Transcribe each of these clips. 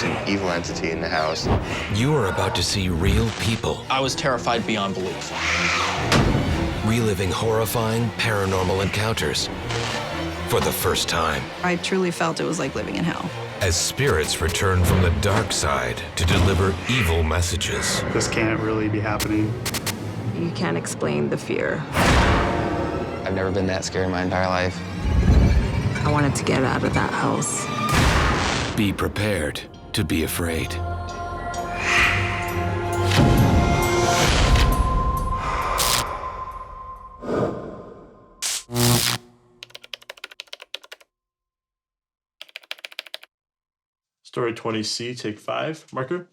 was an evil entity in the house. You are about to see real people I was terrified beyond belief. reliving horrifying paranormal encounters for the first time. I truly felt it was like living in hell. As spirits return from the dark side to deliver evil messages. This can't really be happening. You can't explain the fear. I've never been that scared in my entire life. I wanted to get out of that house. Be prepared to be afraid. Story 20C, take 5. Marker.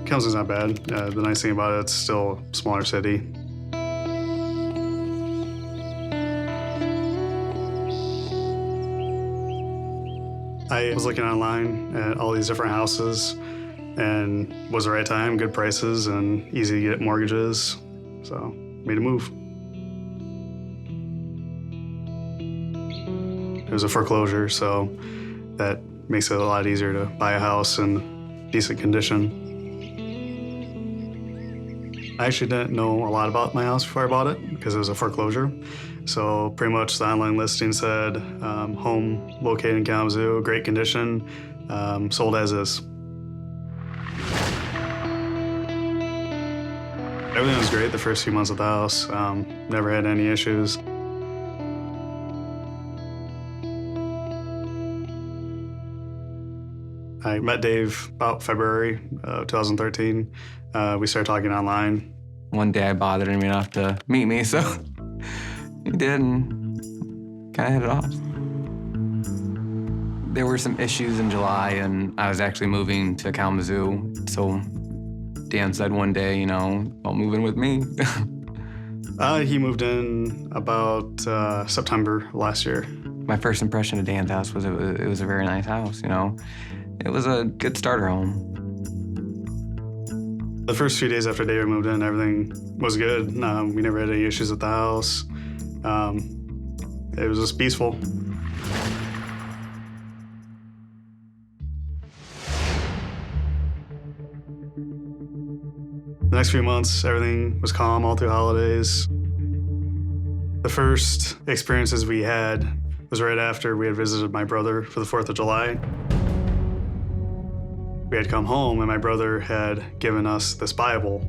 Kansas is not bad. The nice thing about it, it's still a smaller city. I was looking online at all these different houses, and was the right time, good prices, and easy to get mortgages. So, made a move. It was a foreclosure, so that makes it a lot easier to buy a house in decent condition. I actually didn't know a lot about my house before I bought it because it was a foreclosure. So pretty much the online listing said, home located in Kalamazoo, great condition, sold as is. Everything was great the first few months of the house. Never had any issues. I met Dave about February 2013. We started talking online. One day I bothered him enough to meet me, so he did, and kind of hit it off. There were some issues in July, and I was actually moving to Kalamazoo, so Dan said one day, you know, "I'll move in with me." He moved in about September last year. My first impression of Dan's house was it was a very nice house, you know. It was a good starter home. The first few days after David moved in, everything was good. We never had any issues with the house. It was just peaceful. The next few months, everything was calm all through holidays. The first experiences we had was right after we had visited my brother for the 4th of July. We had come home and my brother had given us this Bible.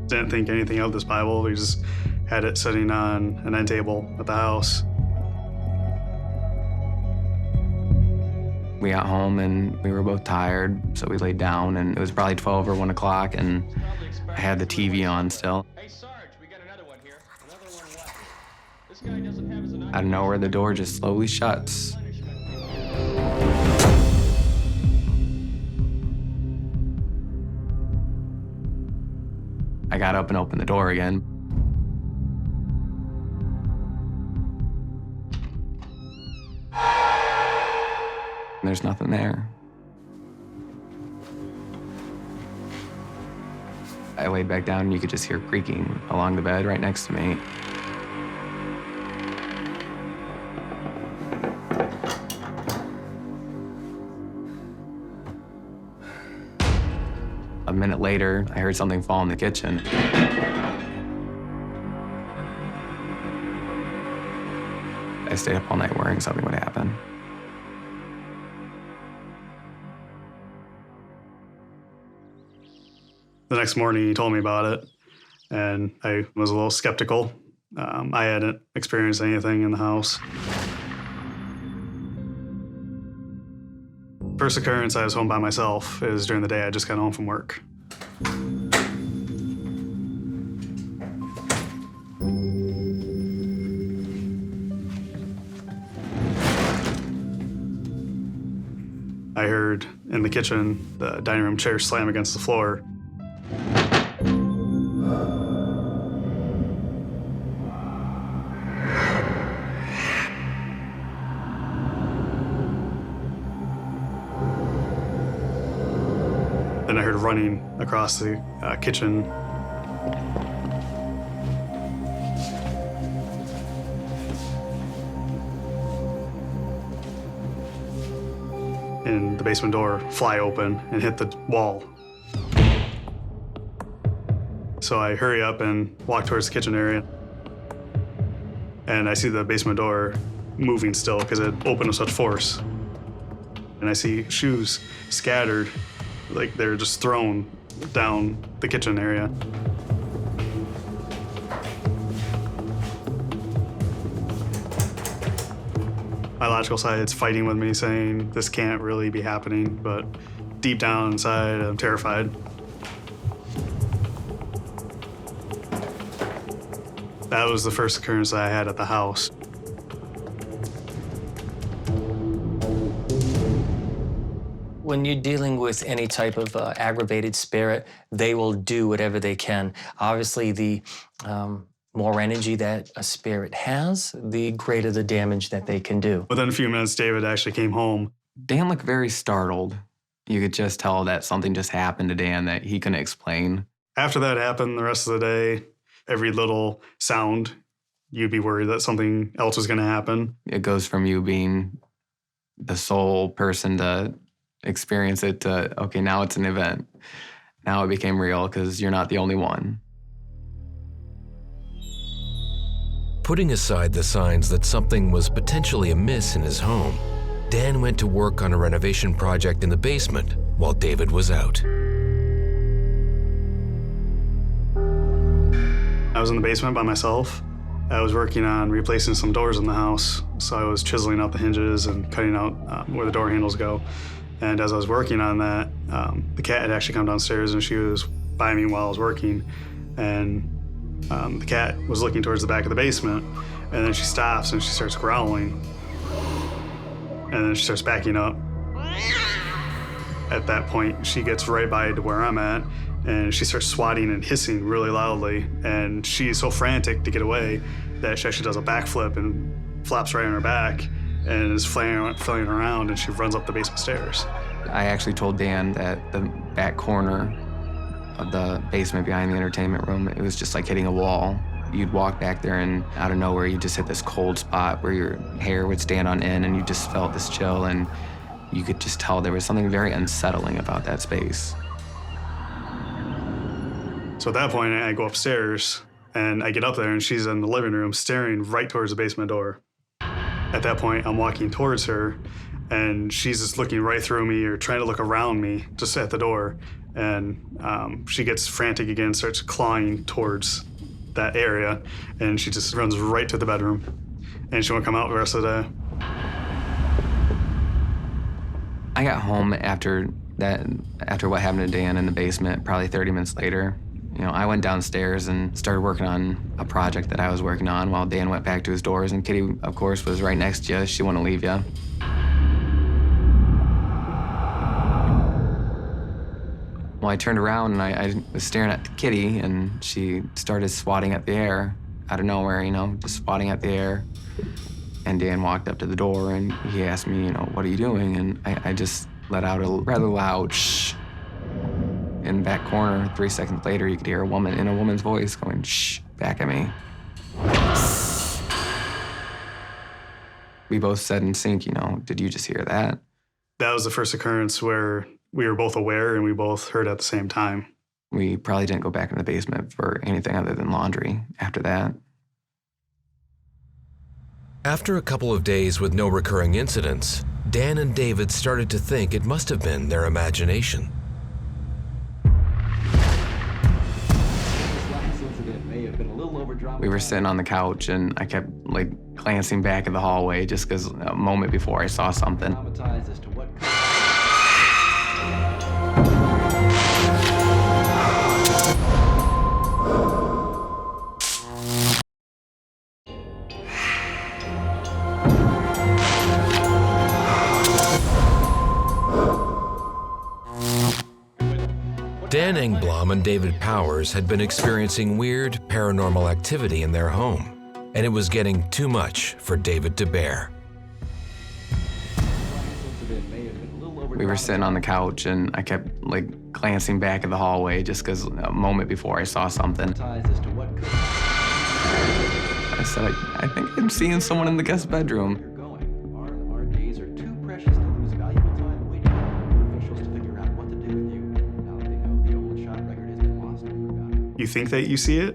Didn't think anything of this Bible. We just had it sitting on an end table at the house. We got home and we were both tired, so we laid down, and it was probably 12 or 1 o'clock, and I had the TV on still. Hey, Sarge, we got another one here. Another one what? This guy doesn't have his Out of nowhere, the door just slowly shuts. I got up and opened the door again. And there's nothing there. I laid back down and you could just hear creaking along the bed right next to me. A minute later, I heard something fall in the kitchen. I stayed up all night worrying something would happen. The next morning, he told me about it, and I was a little skeptical. I hadn't experienced anything in the house. First occurrence, I was home by myself. It was during the day. I just got home from work. I heard in the kitchen the dining room chair slam against the floor. Then I heard running across the kitchen. And the basement door fly open and hit the wall. So I hurry up and walk towards the kitchen area. And I see the basement door moving still because it opened with such force. And I see shoes scattered, like they're just thrown down the kitchen area. My logical side's fighting with me, saying this can't really be happening, but deep down inside, I'm terrified. That was the first occurrence that I had at the house. When you're dealing with any type of aggravated spirit, they will do whatever they can. Obviously, the more energy that a spirit has, the greater the damage that they can do. Within a few minutes, David actually came home. Dan looked very startled. You could just tell that something just happened to Dan that he couldn't explain. After that happened, the rest of the day, every little sound, you'd be worried that something else was going to happen. It goes from you being the sole person to experience it to, okay, now it's an event. Now it became real because you're not the only one. Putting aside the signs that something was potentially amiss in his home, Dan went to work on a renovation project in the basement while David was out. I was in the basement by myself. I was working on replacing some doors in the house, so I was chiseling out the hinges and cutting out where the door handles go. And as I was working on that, the cat had actually come downstairs and she was by me while I was working. And the cat was looking towards the back of the basement, and then she stops and she starts growling. And then she starts backing up. At that point, she gets right by to where I'm at, and she starts swatting and hissing really loudly. And she's so frantic to get away that she actually does a backflip and flops right on her back and is flailing around, and she runs up the basement stairs. I actually told Dan that the back corner of the basement behind the entertainment room, it was just like hitting a wall. You'd walk back there and out of nowhere, you just hit this cold spot where your hair would stand on end and you just felt this chill, and you could just tell there was something very unsettling about that space. So at that point, I go upstairs and I get up there and she's in the living room staring right towards the basement door. At that point, I'm walking towards her and she's just looking right through me or trying to look around me just at the door. And she gets frantic again, starts clawing towards that area, and she just runs right to the bedroom. And she won't come out the rest of the day. I got home after what happened to Dan in the basement, probably 30 minutes later. You know, I went downstairs and started working on a project that I was working on while Dan went back to his doors, and Kitty, of course, was right next to you. She wouldn't leave you. Well, I turned around and I was staring at Kitty, and she started swatting at the air out of nowhere, you know, just swatting at the air. And Dan walked up to the door and he asked me, you know, what are you doing? And I just let out a rather loud shh. In the back corner, 3 seconds later, you could hear a woman in a woman's voice going shh back at me. We both said in sync, you know, did you just hear that? That was the first occurrence where we were both aware and we both heard at the same time. We probably didn't go back in the basement for anything other than laundry after that. After a couple of days with no recurring incidents, Dan and David started to think it must have been their imagination. We were sitting on the couch and I kept like glancing back at the hallway just because a moment before I saw something. Dan Engblom and David Powers had been experiencing weird paranormal activity in their home, and it was getting too much for David to bear. We were sitting on the couch, and I kept like glancing back at the hallway just because a moment before I saw something. I said, I think I'm seeing someone in the guest bedroom. Our days are too precious to lose valuable time waiting for officials to figure out what to do with you. Now that they know the old shot record has been lost and forgotten. You think that you see it,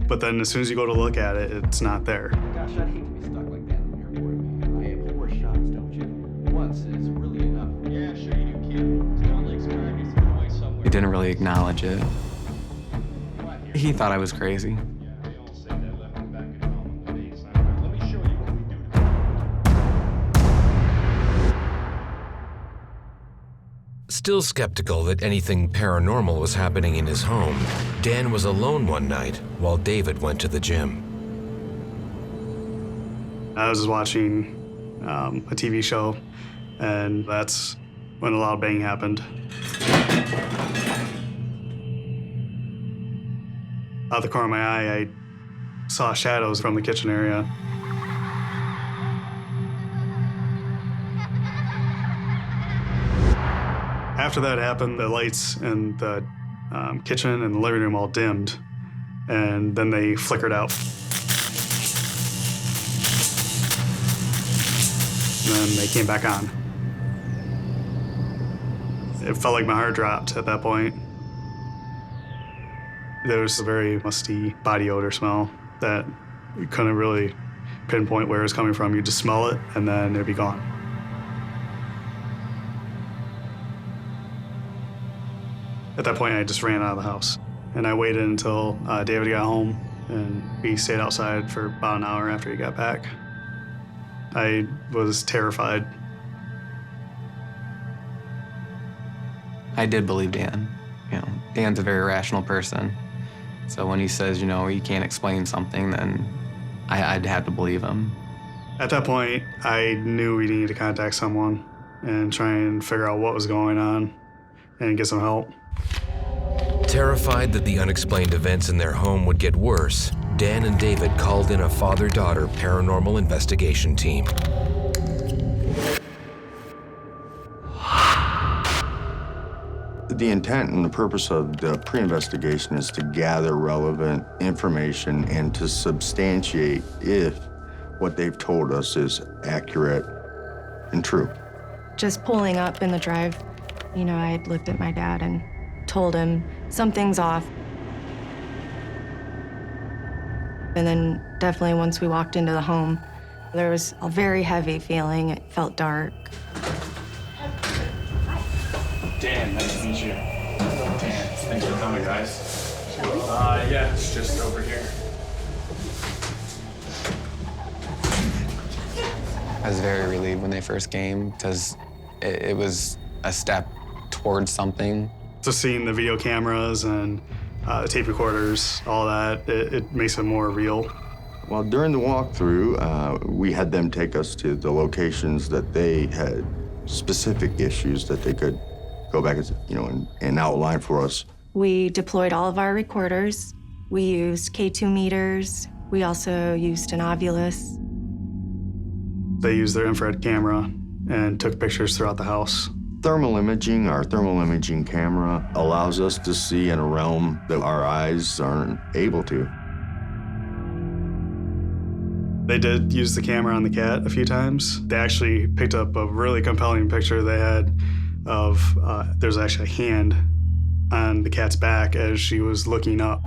but then as soon as you go to look at it, it's not there. Gosh, I'd hate to be stuck like that in the airport, man. I abhor shots, don't you? Once is really enough. Yeah, sure you do, kid. Swan Lake's crime needs to be away somewhere. He didn't really acknowledge it. He thought I was crazy. Yeah, they all say that left and back at home on the base. Let me show you what we do to Still skeptical that anything paranormal was happening in his home, Dan was alone one night while David went to the gym. I was watching a TV show, and that's when a loud bang happened. Out of the corner of my eye, I saw shadows from the kitchen area. After that happened, the lights in the kitchen and the living room all dimmed, and then they flickered out. And then they came back on. It felt like my heart dropped at that point. There was a very musty body odor smell that you couldn't really pinpoint where it was coming from. You just smell it, and then it'd be gone. At that point, I just ran out of the house. And I waited until David got home, and we stayed outside for about an hour after he got back. I was terrified. I did believe Dan. You know, Dan's a very rational person. So when he says, you know, he can't explain something, then I'd have to believe him. At that point, I knew we needed to contact someone and try and figure out what was going on and get some help. Terrified that the unexplained events in their home would get worse, Dan and David called in a father-daughter paranormal investigation team. The intent and the purpose of the pre-investigation is to gather relevant information and to substantiate if what they've told us is accurate and true. Just pulling up in the drive, you know, I had looked at my dad and told him something's off. And then definitely once we walked into the home, there was a very heavy feeling. It felt dark. Dan, nice to meet you. Dan, thanks for coming, guys. Yeah, it's just over here. I was very relieved when they first came because it was a step towards something. Just seeing the video cameras and the tape recorders, all that, it makes it more real. Well, during the walkthrough, we had them take us to the locations that they had specific issues that they could go back and outline for us. We deployed all of our recorders. We used K2 meters. We also used an Ovilus. They used their infrared camera and took pictures throughout the house. Thermal imaging, our thermal imaging camera, allows us to see in a realm that our eyes aren't able to. They did use the camera on the cat a few times. They actually picked up a really compelling picture they had of, there's actually a hand on the cat's back as she was looking up.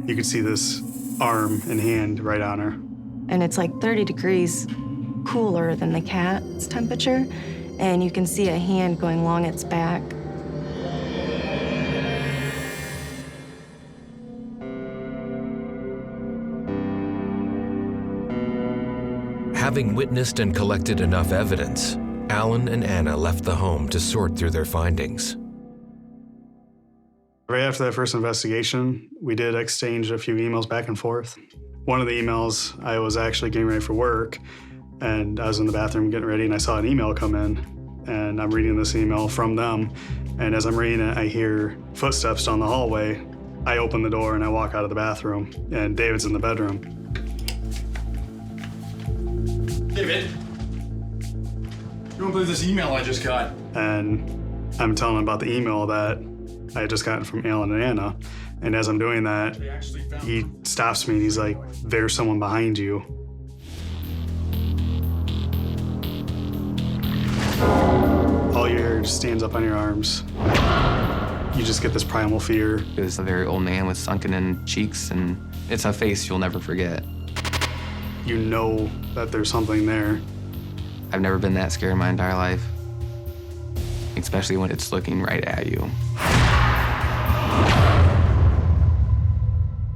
You could see this arm and hand right on her. And it's like 30 degrees cooler than the cat's temperature, and you can see a hand going along its back. Having witnessed and collected enough evidence, Alan and Anna left the home to sort through their findings. Right after that first investigation, we did exchange a few emails back and forth. One of the emails, I was actually getting ready for work, and I was in the bathroom getting ready, and I saw an email come in, and I'm reading this email from them, and as I'm reading it, I hear footsteps down the hallway. I open the door and I walk out of the bathroom, and David's in the bedroom. David, don't believe this email I just got. And I'm telling him about the email that I had just gotten from Alan and Anna. And as I'm doing that, he stops me and he's like, "There's someone behind you." All you hear just stands up on your arms. You just get this primal fear. It was a very old man with sunken in cheeks, and it's a face you'll never forget. You know that there's something there. I've never been that scared in my entire life, especially when it's looking right at you.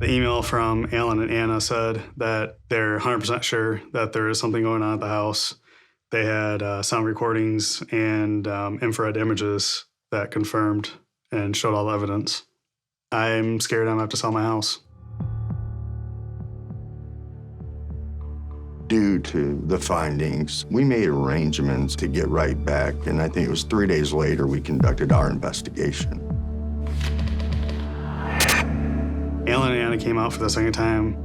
The email from Alan and Anna said that they're 100% sure that there is something going on at the house. They had sound recordings and infrared images that confirmed and showed all the evidence. I'm scared I'm gonna have to sell my house. Due to the findings, we made arrangements to get right back, and I think it was 3 days later we conducted our investigation. Alan and Anna came out for the second time.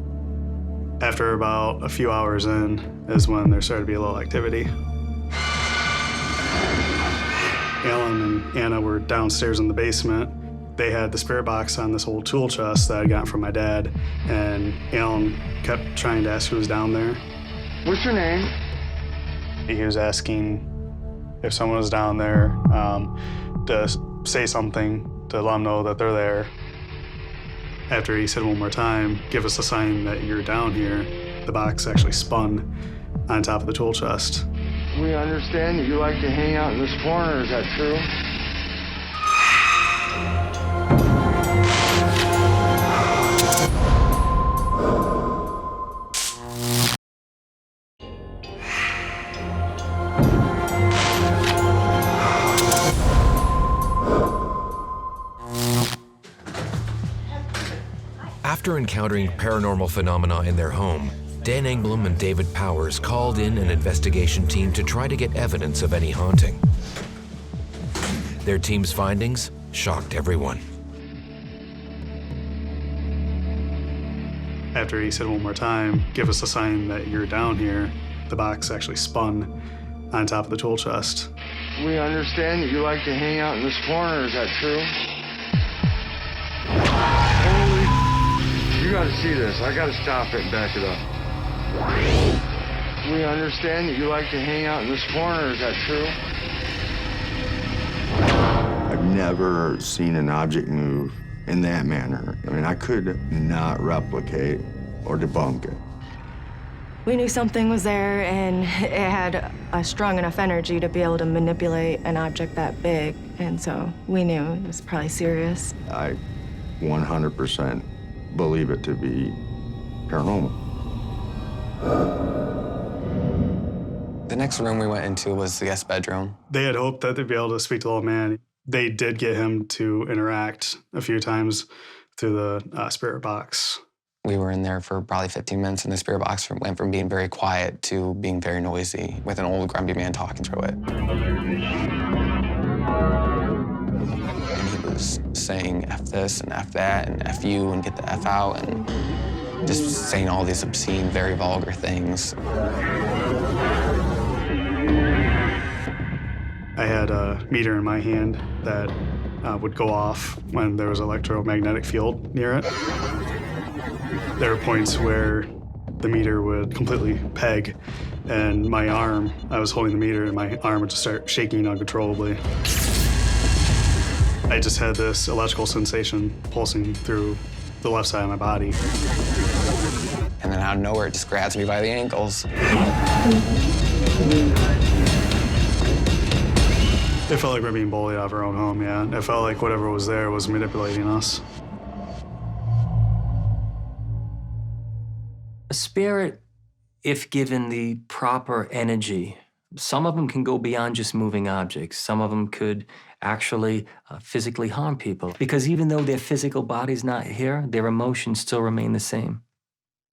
After about a few hours in is when there started to be a little activity. Alan and Anna were downstairs in the basement. They had the spirit box on this old tool chest that I got from my dad, and Alan kept trying to ask who was down there. What's your name? He was asking if someone was down there to say something to let them know that they're there. After he said one more time, "Give us a sign that you're down here," the box actually spun on top of the tool chest. We understand that you like to hang out in this corner, is that true? After encountering paranormal phenomena in their home, Dan Engblom and David Powers called in an investigation team to try to get evidence of any haunting. Their team's findings shocked everyone. After he said one more time, "Give us a sign that you're down here," the box actually spun on top of the tool chest. We understand that you like to hang out in this corner, is that true? Holy, you gotta see this. I gotta stop it and back it up. We understand that you like to hang out in this corner, is that true? I've never seen an object move in that manner. I mean, I could not replicate or debunk it. We knew something was there, and it had a strong enough energy to be able to manipulate an object that big, and so we knew it was probably serious. I 100% believe it to be paranormal. The next room we went into was the guest bedroom. They had hoped that they'd be able to speak to the old man. They did get him to interact a few times through the spirit box. We were in there for probably 15 minutes, and the spirit box went from being very quiet to being very noisy, with an old grumpy man talking through it. And he was saying F this and F that and F you and get the F out, and just saying all these obscene, very vulgar things. I had a meter in my hand that would go off when there was an electromagnetic field near it. There were points where the meter would completely peg, and my arm, I was holding the meter, and my arm would just start shaking uncontrollably. I just had this electrical sensation pulsing through the left side of my body. And then out of nowhere, it just grabs me by the ankles. It felt like we were being bullied out of our own home, yeah. It felt like whatever was there was manipulating us. A spirit, if given the proper energy, some of them can go beyond just moving objects. Some of them could actually physically harm people. Because even though their physical body's not here, their emotions still remain the same.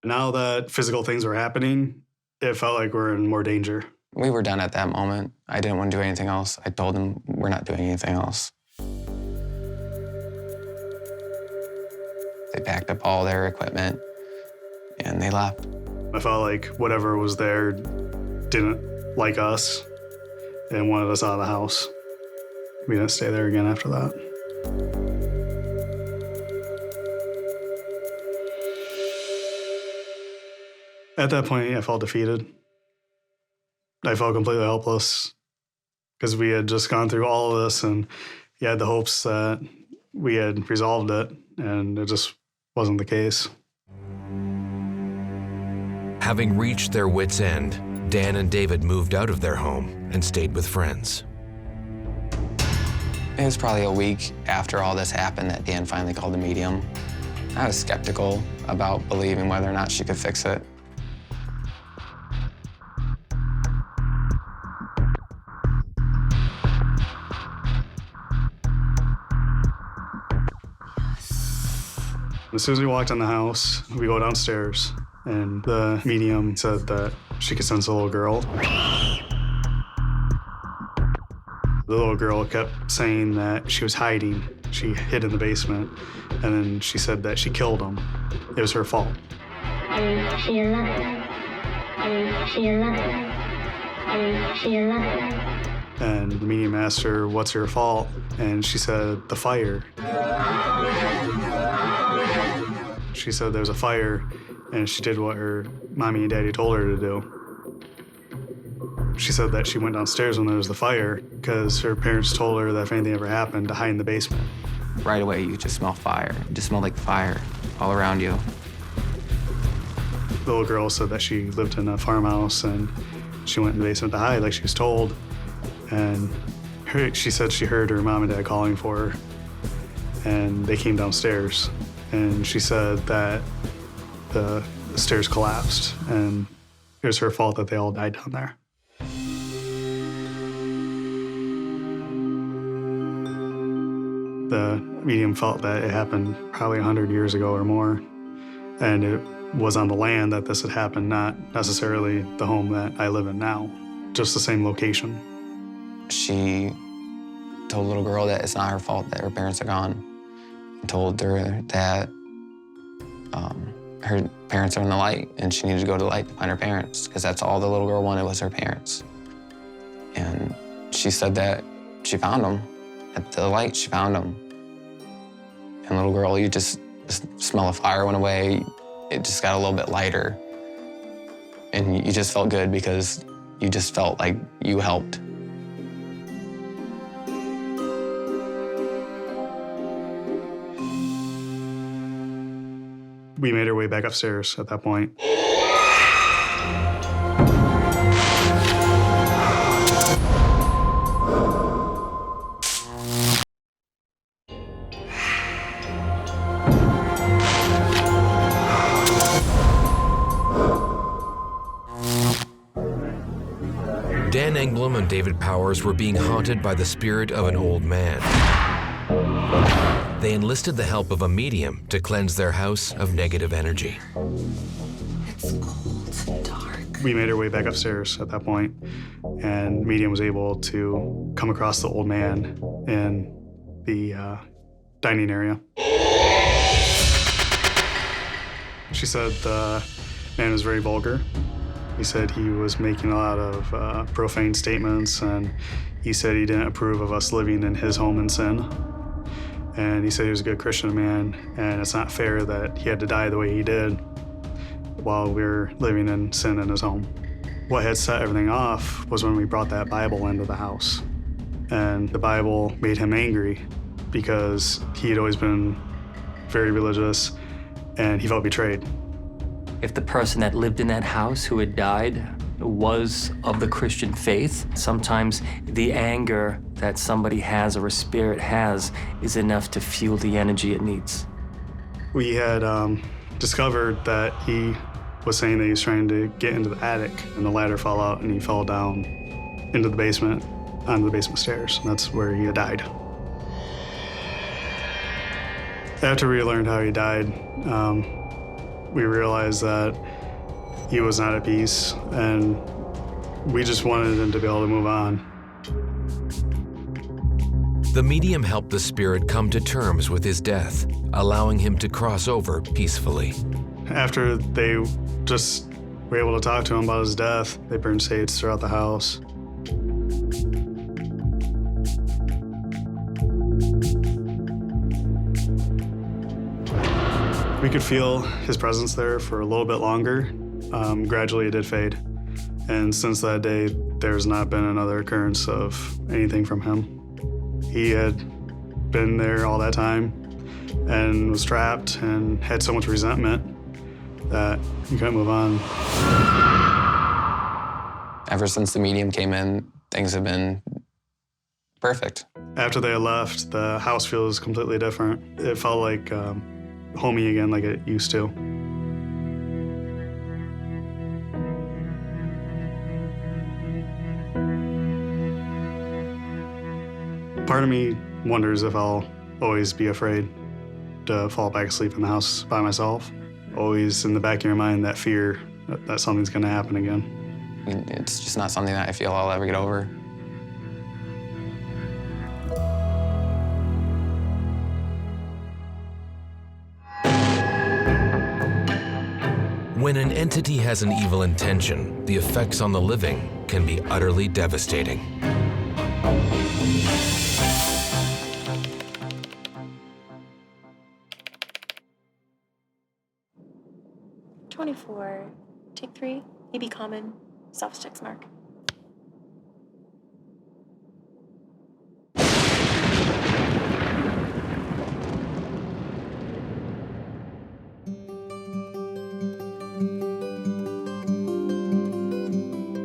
Now that physical things were happening, it felt like we're in more danger. We were done at that moment. I didn't want to do anything else. I told them we're not doing anything else. They packed up all their equipment and they left. I felt like whatever was there didn't like us, and wanted us out of the house. We didn't stay there again after that. At that point, I felt defeated. I felt completely helpless because we had just gone through all of this and you had the hopes that we had resolved it, and it just wasn't the case. Having reached their wits' end, Dan and David moved out of their home and stayed with friends. It was probably a week after all this happened that Dan finally called the medium. I was skeptical about believing whether or not she could fix it. As soon as we walked in the house, we go downstairs, and the medium said that she could sense a little girl. The little girl kept saying that she was hiding. She hid in the basement, and then she said that she killed him. It was her fault. Is she alive? Is she alive? Is she alive? And the medium asked her, "What's your fault?" And she said, "The fire." She said there was a fire, and she did what her mommy and daddy told her to do. She said that she went downstairs when there was the fire because her parents told her that if anything ever happened, to hide in the basement. Right away, you just smell fire. It just smelled like fire all around you. The little girl said that she lived in a farmhouse, and she went in the basement to hide like she was told. And she said she heard her mom and dad calling for her, and they came downstairs. And she said that the stairs collapsed, and it was her fault that they all died down there. The medium felt that it happened probably 100 years ago or more, and it was on the land that this had happened, not necessarily the home that I live in now, just the same location. She told the little girl that it's not her fault that her parents are gone. And told her that her parents are in the light and she needed to go to the light to find her parents, because that's all the little girl wanted was her parents. And she said that she found them. At the light, she found them. And little girl, you just the smell of fire went away. It just got a little bit lighter. And you just felt good because you just felt like you helped. We made our way back upstairs at that point. Dan Engblom and David Powers were being haunted by the spirit of an old man. They enlisted the help of a medium to cleanse their house of negative energy. It's cold and dark. We made our way back upstairs at that point, and the medium was able to come across the old man in the dining area. She said the man was very vulgar. He said he was making a lot of profane statements, and he said he didn't approve of us living in his home in sin. And he said he was a good Christian man, and it's not fair that he had to die the way he did while we were living in sin in his home. What had set everything off was when we brought that Bible into the house. And the Bible made him angry because he had always been very religious, and he felt betrayed. If the person that lived in that house who had died was of the Christian faith, sometimes the anger that somebody has or a spirit has is enough to fuel the energy it needs. We had discovered that he was saying that he was trying to get into the attic, and the ladder fell out and he fell down into the basement, onto the basement stairs, and that's where he had died. After we learned how he died, we realized that he was not at peace, and we just wanted him to be able to move on. The medium helped the spirit come to terms with his death, allowing him to cross over peacefully. After they just were able to talk to him about his death, they burned sage throughout the house. We could feel his presence there for a little bit longer. Gradually, it did fade. And since that day, there's not been another occurrence of anything from him. He had been there all that time and was trapped and had so much resentment that he couldn't move on. Ever since the medium came in, things have been perfect. After they left, the house feels completely different. It felt like homey again, like it used to. Part of me wonders if I'll always be afraid to fall back asleep in the house by myself. Always in the back of your mind, that fear that something's gonna happen again. I mean, it's just not something that I feel I'll ever get over. When an entity has an evil intention, the effects on the living can be utterly devastating. #24, take 3, EB common, self-checks mark.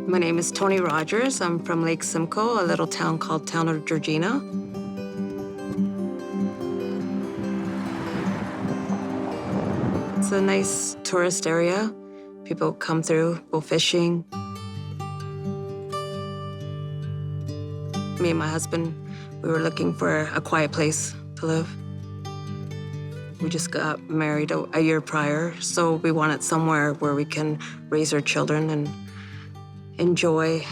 My name is Tony Rogers. I'm from Lake Simcoe, a little town called Town of Georgina. It's a nice tourist area. People come through, go fishing. Me and my husband, we were looking for a quiet place to live. We just got married a year prior, so we wanted somewhere where we can raise our children and enjoy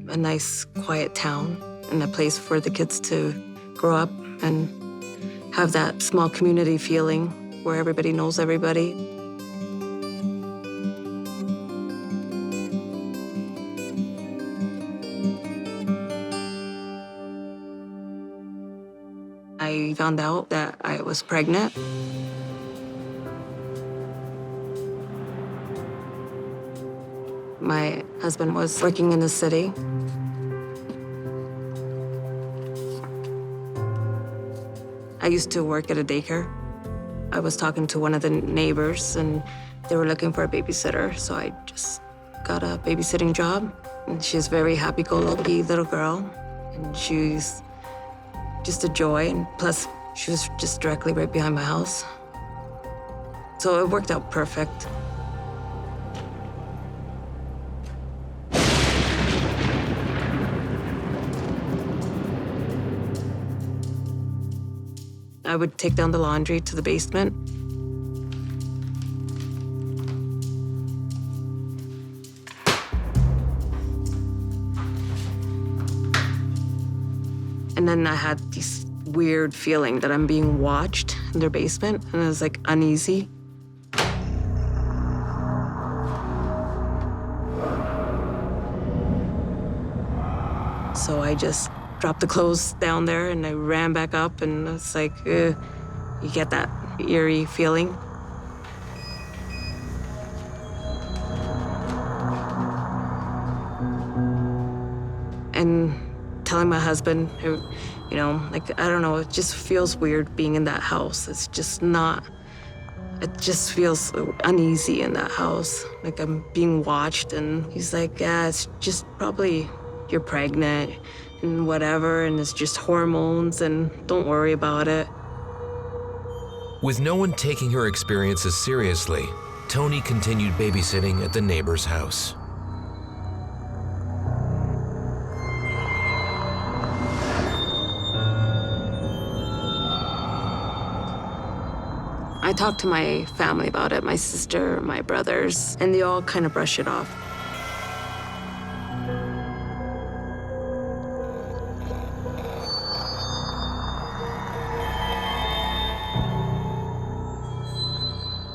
a nice, quiet town and a place for the kids to grow up and have that small community feeling where everybody knows everybody. I found out that I was pregnant. My husband was working in the city. I used to work at a daycare. I was talking to one of the neighbors, and they were looking for a babysitter, so I just got a babysitting job. And she's a very happy-go-lucky little girl, and she's just a joy, and plus, she was just directly right behind my house. So it worked out perfect. I would take down the laundry to the basement. And then I had this weird feeling that I'm being watched in their basement, and I was like uneasy. So I just dropped the clothes down there and I ran back up, and it's like, you get that eerie feeling. And telling my husband, you know, like, I don't know, it just feels weird being in that house. It's just not, it just feels uneasy in that house. Like I'm being watched, and he's like, yeah, it's just probably you're pregnant and whatever, and it's just hormones, and don't worry about it. With no one taking her experiences seriously, Tony continued babysitting at the neighbor's house. I talked to my family about it, my sister, my brothers, and they all kind of brush it off.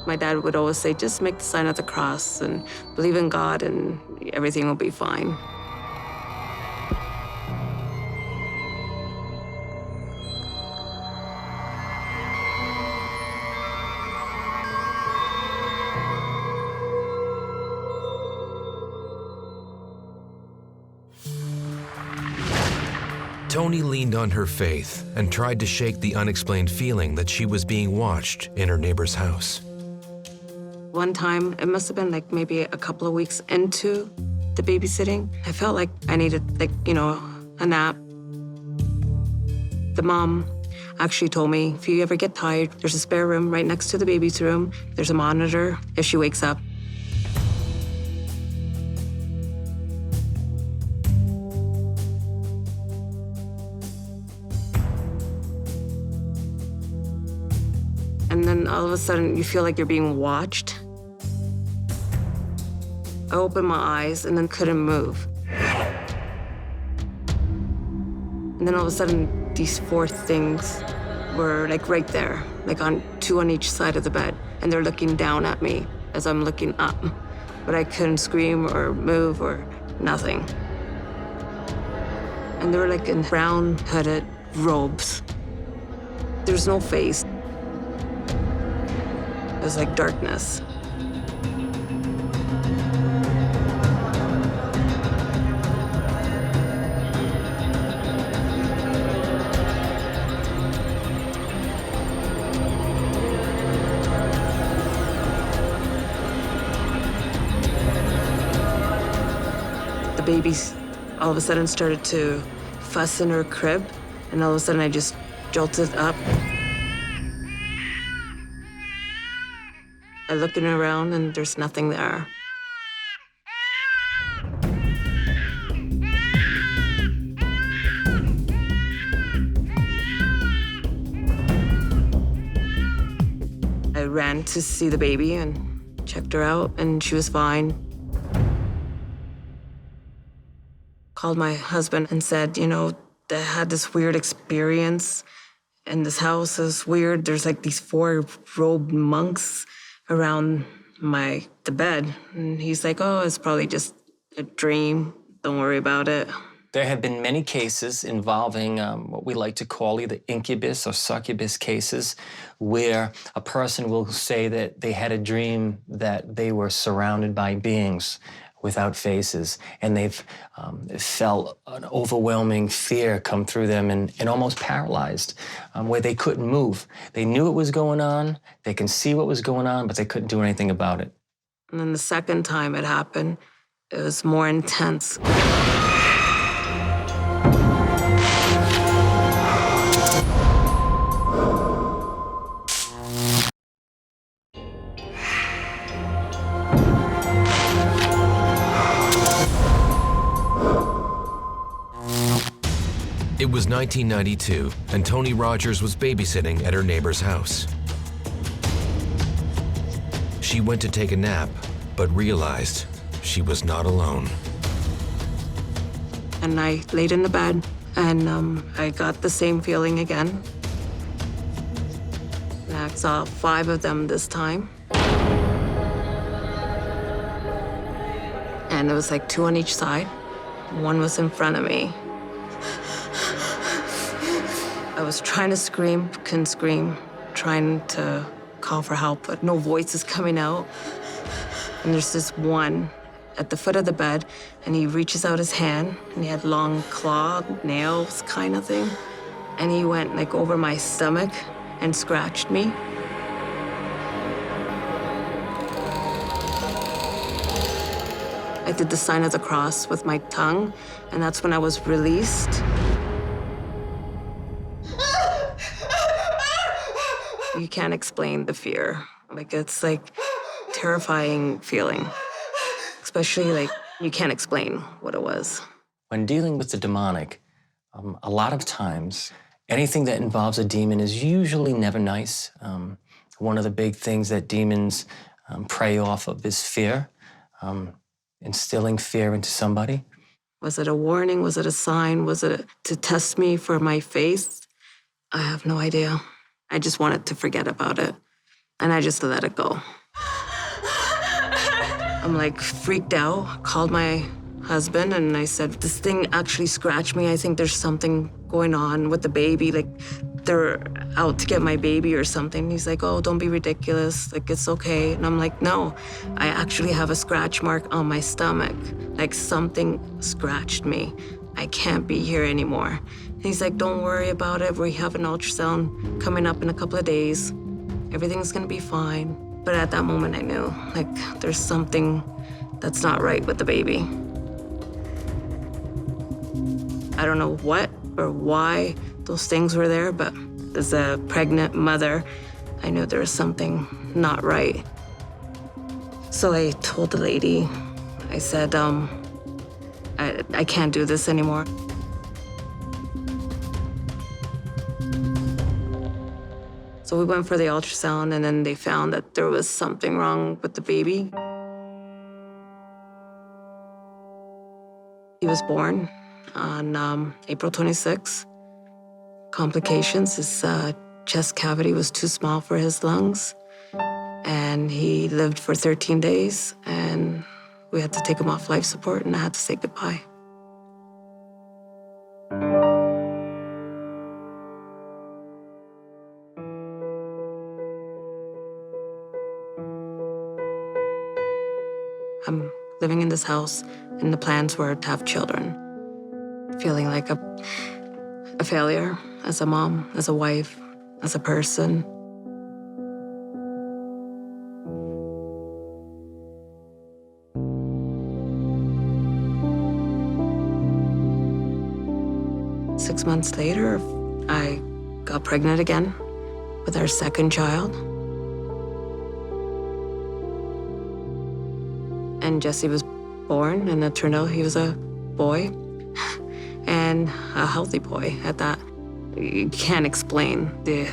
My dad would always say, just make the sign of the cross and believe in God and everything will be fine. Tony leaned on her faith and tried to shake the unexplained feeling that she was being watched in her neighbor's house. One time, it must have been like maybe a couple of weeks into the babysitting, I felt like I needed a nap. The mom actually told me, if you ever get tired, there's a spare room right next to the baby's room. There's a monitor if she wakes up. And then all of a sudden, you feel like you're being watched. I opened my eyes and then couldn't move. And then all of a sudden, these 4 things were like right there, like two on each side of the bed. And they're looking down at me as I'm looking up. But I couldn't scream or move or nothing. And they were like in brown hooded robes. There's no face. It was like darkness. The babies all of a sudden started to fuss in her crib, and all of a sudden I just jolted up. I looked around and there's nothing there. I ran to see the baby and checked her out, and she was fine. Called my husband and said, they had this weird experience in this house. It's weird. There's like these 4 robed monks around the bed. And he's like, oh, it's probably just a dream. Don't worry about it. There have been many cases involving what we like to call either incubus or succubus cases, where a person will say that they had a dream that they were surrounded by beings without faces, and they've felt an overwhelming fear come through them and almost paralyzed, where they couldn't move. They knew it was going on, they can see what was going on, but they couldn't do anything about it. And then the second time it happened, it was more intense. It was 1992, and Tony Rogers was babysitting at her neighbor's house. She went to take a nap, but realized she was not alone. And I laid in the bed, and I got the same feeling again. And I saw 5 of them this time. And it was like 2 on each side. One was in front of me. I was trying to scream, couldn't scream, trying to call for help, but no voice is coming out. And there's this one at the foot of the bed, and he reaches out his hand, and he had long clawed nails kind of thing. And he went like over my stomach and scratched me. I did the sign of the cross with my tongue, and that's when I was released. You can't explain the fear. It's like terrifying feeling, especially you can't explain what it was. When dealing with the demonic, a lot of times, anything that involves a demon is usually never nice. One of the big things that demons prey off of is fear, instilling fear into somebody. Was it a warning? Was it a sign? Was it to test me for my faith? I have no idea. I just wanted to forget about it, and I just let it go. I'm freaked out, called my husband, and I said, this thing actually scratched me. I think there's something going on with the baby, they're out to get my baby or something. He's like, oh, don't be ridiculous, it's okay. And I'm like, no, I actually have a scratch mark on my stomach, something scratched me. I can't be here anymore. And he's like, don't worry about it. We have an ultrasound coming up in a couple of days. Everything's gonna be fine. But at that moment, I knew, like, there's something that's not right with the baby. I don't know what or why those things were there, but as a pregnant mother, I knew there was something not right. So I told the lady, I said, I can't do this anymore. So we went for the ultrasound, and then they found that there was something wrong with the baby. He was born on April 26. Complications, his chest cavity was too small for his lungs, and he lived for 13 days, and we had to take him off life support, and I had to say goodbye. I'm living in this house, and the plans were to have children. Feeling like a failure as a mom, as a wife, as a person. Six months later, I got pregnant again with our second child. And Jesse was born, and it turned out he was a boy, and a healthy boy at that. You can't explain the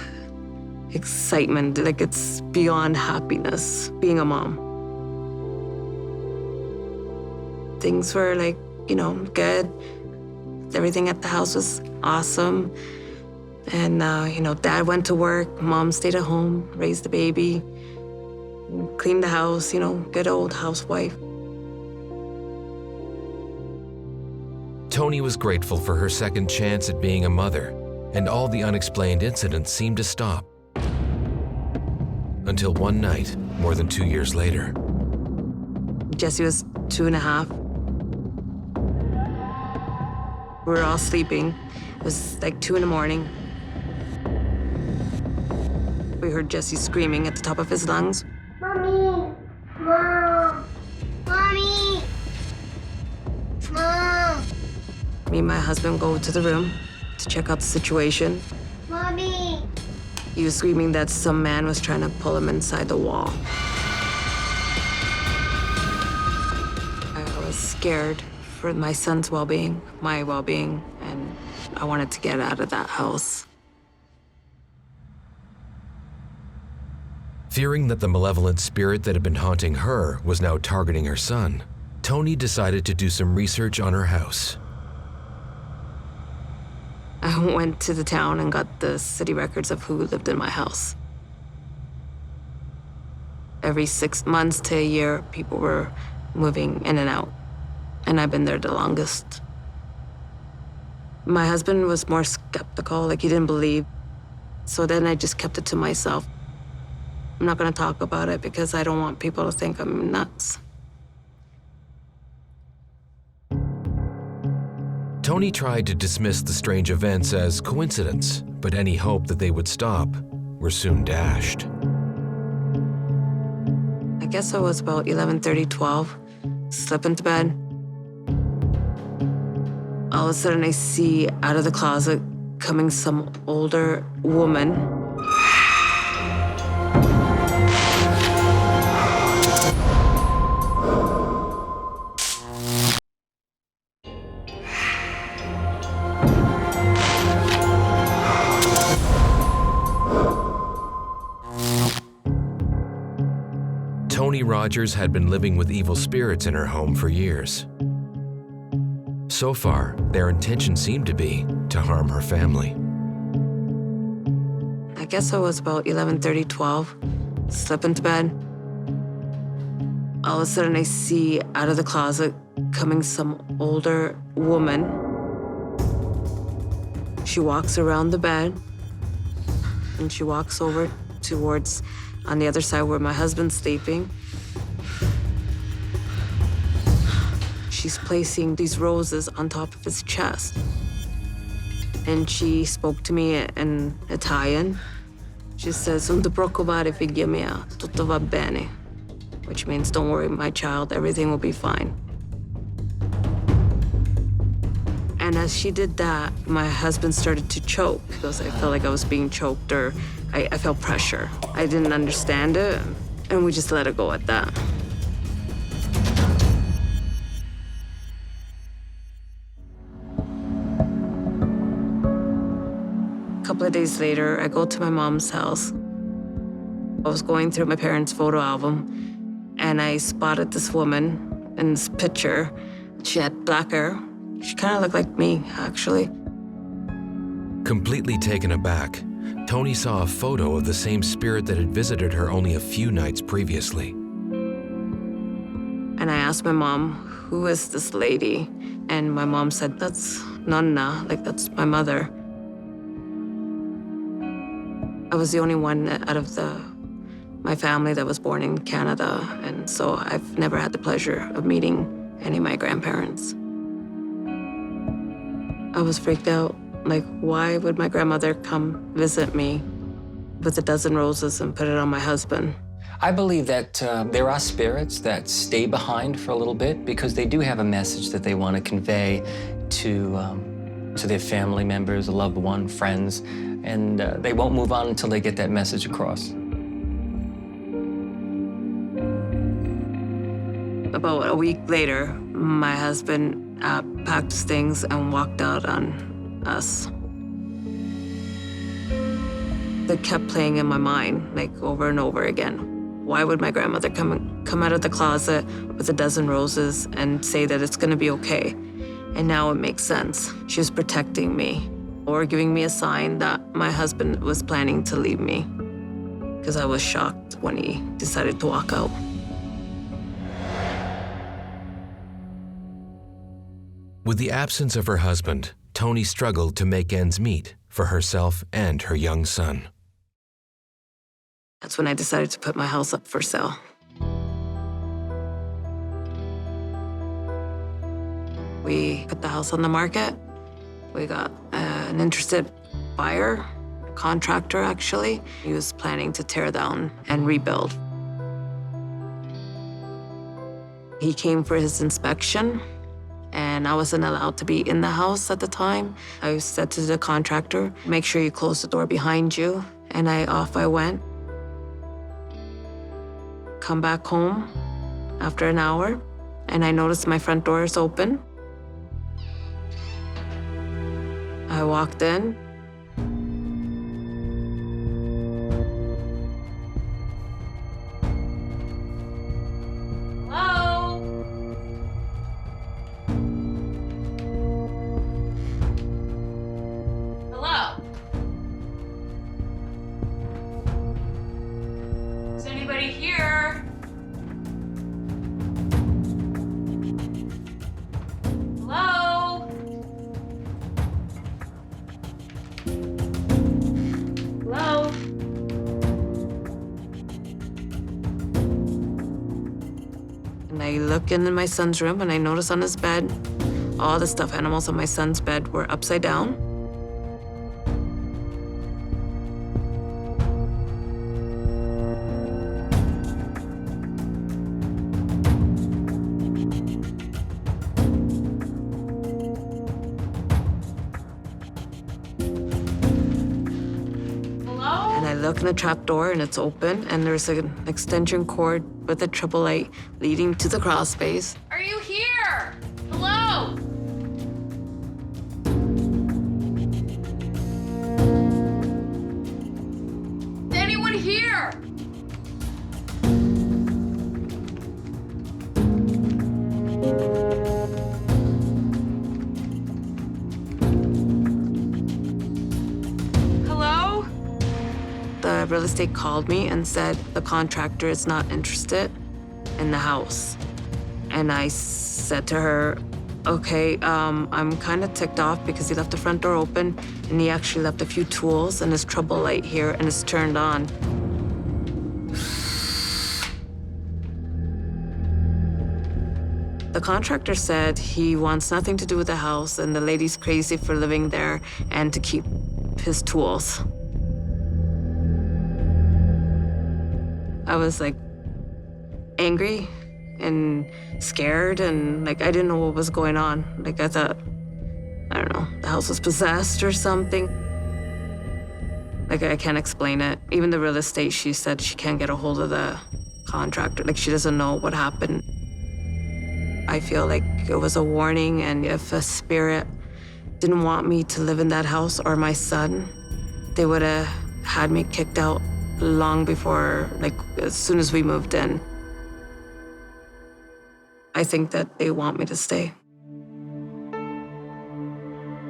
excitement, like it's beyond happiness being a mom. Things were like, you know, good. Everything at the house was awesome. And, you know, Dad went to work, Mom stayed at home, raised the baby, cleaned the house, you know, good old housewife. Tony was grateful for her second chance at being a mother, and all the unexplained incidents seemed to stop. Until one night, more than 2 years later. Jesse was 2.5. We were all sleeping. It was like 2 in the morning. We heard Jesse screaming at the top of his lungs. Mommy! Mom! Mommy! Mom! Me and my husband go to the room to check out the situation. Mommy! He was screaming that some man was trying to pull him inside the wall. I was scared for my son's well-being, my well-being, and I wanted to get out of that house. Fearing that the malevolent spirit that had been haunting her was now targeting her son, Tony decided to do some research on her house. I went to the town and got the city records of who lived in my house. Every 6 months to a year, people were moving in and out, and I've been there the longest. My husband was more skeptical, like he didn't believe. So then I just kept it to myself. I'm not gonna talk about it because I don't want people to think I'm nuts. Tony tried to dismiss the strange events as coincidence, but any hope that they would stop were soon dashed. I guess I was about 11:30, 12, slip into bed. All of a sudden I see out of the closet coming some older woman. Tony Rogers had been living with evil spirits in her home for years. So far, their intention seemed to be to harm her family. I guess I was about 11:30, 12, slip into bed. All of a sudden I see out of the closet coming some older woman. She walks around the bed and she walks over towards on the other side where my husband's sleeping. she's placing these roses on top of his chest. And she spoke to me in Italian. She says, "Non ti preoccupare, figlia mia, tutto va bene," which means, "Don't worry, my child, everything will be fine." And as she did that, my husband started to choke because I felt like I was being choked, or I felt pressure. I didn't understand it, and we just let it go at that. A couple of days later, I go to my mom's house. I was going through my parents' photo album, and I spotted this woman in this picture. She had black hair. She kind of looked like me, actually. Completely taken aback, Tony saw a photo of the same spirit that had visited her only a few nights previously. And I asked my mom, "Who is this lady?" And my mom said, "That's Nonna, like that's my mother." I was the only one out of my family that was born in Canada, and so I've never had the pleasure of meeting any of my grandparents. I was freaked out. Like, why would my grandmother come visit me with a dozen roses and put it on my husband? I believe that there are spirits that stay behind for a little bit because they do have a message that they want to convey to their family members, a loved one, friends, and they won't move on until they get that message across. About a week later, my husband packed his things and walked out on us. They kept playing in my mind, like over and over again. Why would my grandmother come out of the closet with a dozen roses and say that it's gonna be okay? And now it makes sense. She was protecting me or giving me a sign that my husband was planning to leave me, because I was shocked when he decided to walk out. With the absence of her husband, Tony struggled to make ends meet for herself and her young son. That's when I decided to put my house up for sale. We put the house on the market. We got an interested buyer, a contractor actually. He was planning to tear down and rebuild. He came for his inspection, and I wasn't allowed to be in the house at the time. I said to the contractor, "Make sure you close the door behind you." And off I went. Come back home after an hour, and I noticed my front door is open. I walked in. I look into my son's room and I notice on his bed, all the stuffed animals on my son's bed were upside down. And I look in the trap door and it's open, and there's an extension cord with a triple light leading to the crawl space. Are you here? Hello? Is anyone here? Hello? The real estate called me and said the contractor is not interested in the house. And I said to her, okay, I'm kind of ticked off because he left the front door open and he actually left a few tools and his trouble light here and it's turned on. The contractor said he wants nothing to do with the house and the lady's crazy for living there and to keep his tools. I was like angry and scared and like I didn't know what was going on. Like I thought, I don't know, the house was possessed or something. Like I can't explain it. Even the real estate, she said she can't get a hold of the contractor. Like she doesn't know what happened. I feel like it was a warning, and if a spirit didn't want me to live in that house or my son, they would have had me kicked out long before, like as soon as we moved in. I think that they want me to stay.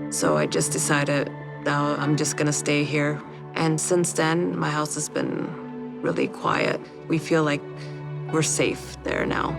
So I just decided that I'm just gonna stay here. And since then, my house has been really quiet. We feel like we're safe there now.